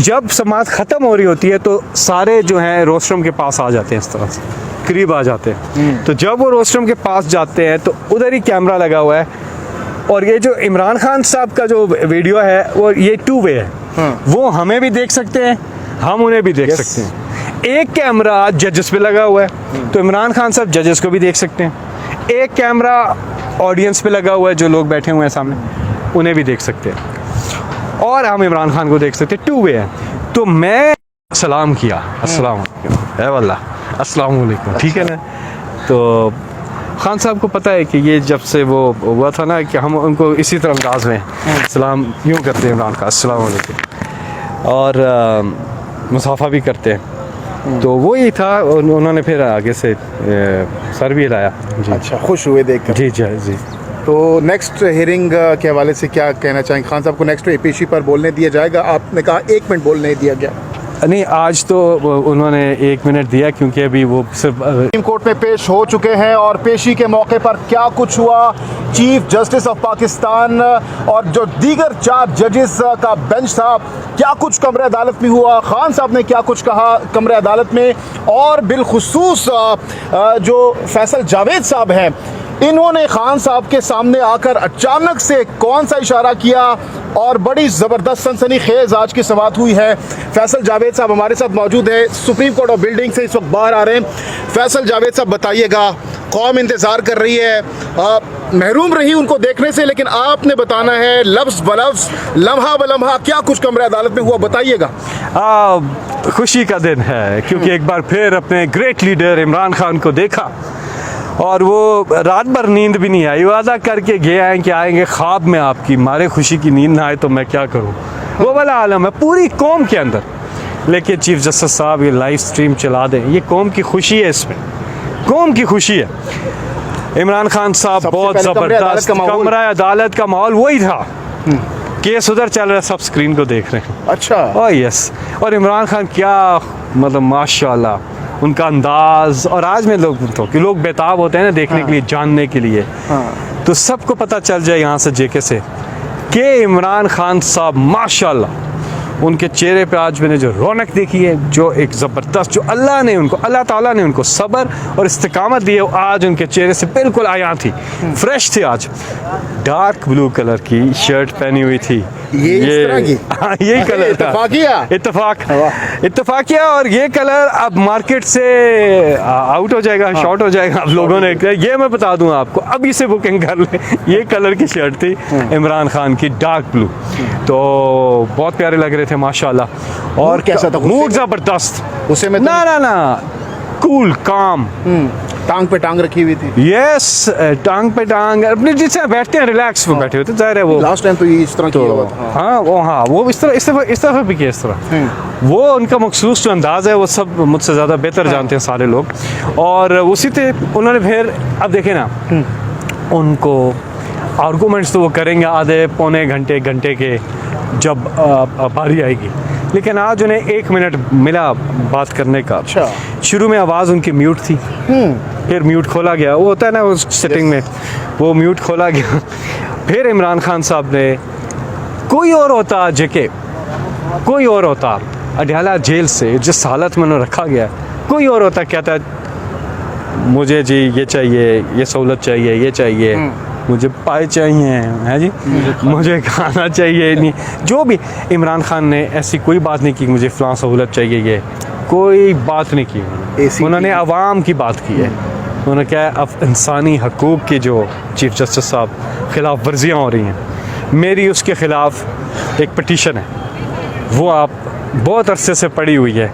जब समात ख़त्म हो रही होती है तो सारे जो हैं रोस्ट्रम के पास आ जाते हैं, इस तरह से करीब आ जाते हैं। तो जब वो रोस्ट्रम के पास जाते हैं तो उधर ही कैमरा लगा हुआ है, और ये जो इमरान खान साहब का जो वीडियो है वो ये 2 वे है। वो हमें भी देख सकते हैं, हम उन्हें भी देख सकते हैं। एक कैमरा जजेस पे लगा हुआ है, तो इमरान खान साहब जजेस को भी देख सकते हैं। एक कैमरा ऑडियंस पे लगा हुआ है, जो लोग बैठे हुए हैं सामने, उन्हें भी देख सकते हैं, और हम इमरान खान को देख सकते हैं। 2 वे है। तो मैं सलाम किया, अस्सलाम वालेकुम, है वल्ला, अस्सलाम वालेकुम, ठीक है ना। तो खान साहब को पता है कि ये जब से वो हुआ था ना कि हम उनको इसी तरह अंदाज में सलाम यूँ करते हैं, इमरान का अस्सलाम वालेकुम, और मुसाफा भी करते हैं। तो वो ही था, उन्होंने फिर आगे से सर भी हिलाया। जी, अच्छा, खुश हुए देख कर। जी जी जी। तो नेक्स्ट हियरिंग के हवाले से क्या कहना चाहेंगे? खान साहब को नेक्स्ट पेशी पर बोलने दिया जाएगा? आपने कहा 1 मिनट बोलने दिया गया। नहीं, आज तो उन्होंने 1 मिनट दिया, क्योंकि अभी वो सिर्फ सुप्रीम कोर्ट में पेश हो चुके हैं, और पेशी के मौके पर क्या कुछ हुआ, चीफ जस्टिस ऑफ पाकिस्तान और जो दीगर 4 जजेस का बेंच था, क्या कुछ कमरे अदालत में हुआ, खान साहब ने क्या कुछ कहा कमरे अदालत में, और बिलखुसूस जो फैसल जावेद साहब हैं, इन्होंने खान साहब के सामने आकर अचानक से कौन सा इशारा किया, और बड़ी ज़बरदस्त सनसनीखेज आज की समाअत हुई है। फैसल जावेद साहब हमारे साथ मौजूद है, सुप्रीम कोर्ट ऑफ बिल्डिंग से इस वक्त बाहर आ रहे हैं। फैसल जावेद साहब, बताइएगा, कौम इंतज़ार कर रही है, महरूम रही उनको देखने से, लेकिन आपने बताना है लफ्ज़ बलफ्ज़, लम्हा बलम्हा, क्या कुछ कमरे अदालत में हुआ, बताइएगा। खुशी का दिन है, क्योंकि एक बार फिर अपने ग्रेट लीडर इमरान खान को देखा, और वो रात भर नींद भी नहीं आई, वादा करके गए हैं कि आएंगे ख्वाब में, आपकी मारे खुशी की नींद ना आए तो मैं क्या करूं। वो वाला आलम है पूरी कौम के अंदर। लेकिन चीफ जस्टिस साहब ये लाइव स्ट्रीम चला दें, ये कौम की खुशी है, इसमें कौम की खुशी है। इमरान खान साहब बहुत ज़बरदस्त, कमरा अदालत का माहौल वही था, केस उधर चल रहा है, सब स्क्रीन को देख रहे हैं। अच्छा, ओह यस। और इमरान खान क्या, मतलब माशाल्लाह उनका अंदाज, और आज में लोग तो कि लोग बेताब होते हैं ना देखने के लिए, जानने के लिए। तो सबको पता चल जाए यहाँ से जेके से कि इमरान खान साहब माशाल्लाह, उनके चेहरे पे आज मैंने जो रौनक देखी है, जो एक ज़बरदस्त, जो अल्लाह ताला ने उनको सब्र और इस्तिकामत दी है, आज उनके चेहरे से बिल्कुल आया थी, फ्रेश थी। आज डार्क ब्लू कलर की शर्ट पहनी हुई थी, ये इस तरह की? हाँ, यही कलर था, इत्तफाकिया। और ये कलर अब मार्केट से आउट हो जाएगा, शॉर्ट हो जाएगा। अब लोगों ने ये मैं बता दूं आपको, अभी से बुकिंग कर ले। ये कलर की शर्ट थी इमरान खान की, डार्क ब्लू, तो बहुत प्यारे लग रहे थे माशाल्लाह। और कैसा था? मूड जबरदस्त, उसे में ना कूल काम, टांग पे टांग रखी हुई थी। यस, टांग पे टांग, अपने जिससे बैठते हैं रिलैक्स वो बैठे होते, जाहिर है वो लास्ट टाइम तो ये इस तरह तो किया हुआ था। हाँ वो इस तरह भी किया, इस तरह। वो उनका मखसूस जो अंदाज है, वो सब मुझसे ज़्यादा बेहतर जानते हैं सारे लोग। और उसी से उन्होंने फिर, अब देखें ना, उनको आर्गूमेंट्स तो वो करेंगे आधे पौने घंटे के, जब बारी आएगी। लेकिन आज उन्हें 1 मिनट मिला बात करने का। अच्छा। शुरू में आवाज़ उनकी म्यूट थी, फिर म्यूट खोला गया, वो होता है ना उस सेटिंग में, वो म्यूट खोला गया। फिर इमरान खान साहब ने, कोई और होता जेके, कोई और होता अडयाला जेल से जिस हालत में उन्हें रखा गया, कोई और होता कहता मुझे जी ये चाहिए, ये सहूलत चाहिए, ये चाहिए, मुझे पाए चाहिए, है जी, मुझे खाना चाहिए, नहीं जो भी। इमरान खान ने ऐसी कोई बात नहीं की मुझे फ़लाँ सहूलत चाहिए, ये कोई बात नहीं की। उन्होंने आवाम की बात की है। उन्होंने क्या है, अब इंसानी हकूक़ की जो चीफ जस्टिस साहब ख़िलाफ़ वर्जियाँ हो रही हैं, मेरी उसके ख़िलाफ़ एक पटिशन है, वो आप बहुत अरसे से पड़ी हुई है,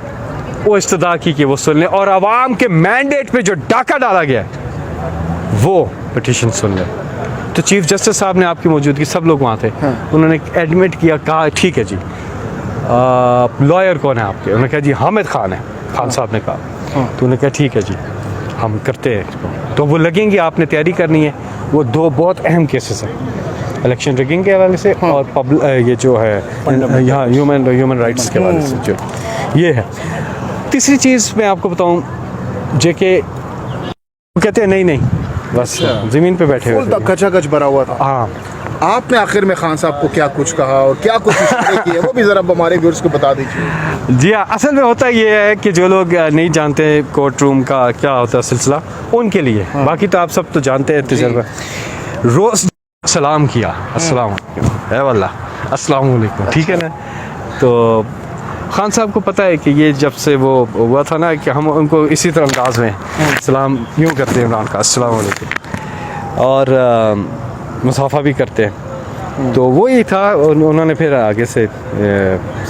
वो इस्तदा की कि वो सुन लें, और आवाम के मैंडेट पे जो डाका डाला गया है वो पटिशन सुन लें। तो चीफ जस्टिस साहब ने आपकी मौजूदगी, सब लोग वहाँ थे, उन्होंने एडमिट किया, कहा ठीक है जी, लॉयर कौन है आपके? उन्होंने कहा जी हामिद खान है, खान साहब ने कहा। तो उन्होंने कहा ठीक है जी, हम करते हैं। तो वो लगेंगे, आपने तैयारी करनी है। वो 2 बहुत अहम केसेस हैं, इलेक्शन रिगिंग के हवाले से और ये जो है यहाँ ह्यूमन राइट्स के हवाले से जो ये है। तीसरी चीज़ मैं आपको बताऊँ, जेके कहते हैं नहीं बस ज़मीन पे बैठे हुए, कच्चा कच भरा हुआ था। हाँ, आपने आखिर में खान साहब को क्या कुछ कहा और क्या कुछ इशारे किए, वो भी ज़रा हमारे व्यूअर्स को बता दीजिए। जी हाँ, असल में होता ये है कि जो लोग नहीं जानते कोर्ट रूम का क्या होता है सिलसिला, उनके लिए, बाकी तो आप सब तो जानते हैं तजर्बा। रोज़ सलाम किया, अस्सलाम वालेकुम, ए वल्लाह अस्सलाम वालेकुम, ठीक है ना। तो खान साहब को पता है कि ये जब से वो हुआ था ना कि हम उनको इसी तरह अंदाज में सलाम यूँ करते हैं इमरान का, अस्सलाम वालेकुम, और मुसाफा भी करते हैं। तो वो ही था, उन्होंने फिर आगे से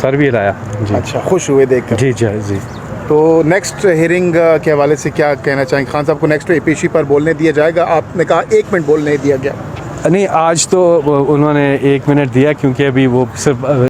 सर भी हिलाया जी। अच्छा, खुश हुए देख कर। जी जी जी। तो नेक्स्ट हियरिंग के हवाले से क्या कहना चाहेंगे? खान साहब को नेक्स्ट पेशी पर बोलने दिया जाएगा? आपने कहा 1 मिनट बोलने दिया गया। नहीं, आज तो उन्होंने 1 मिनट दिया क्योंकि अभी वो सिर्फ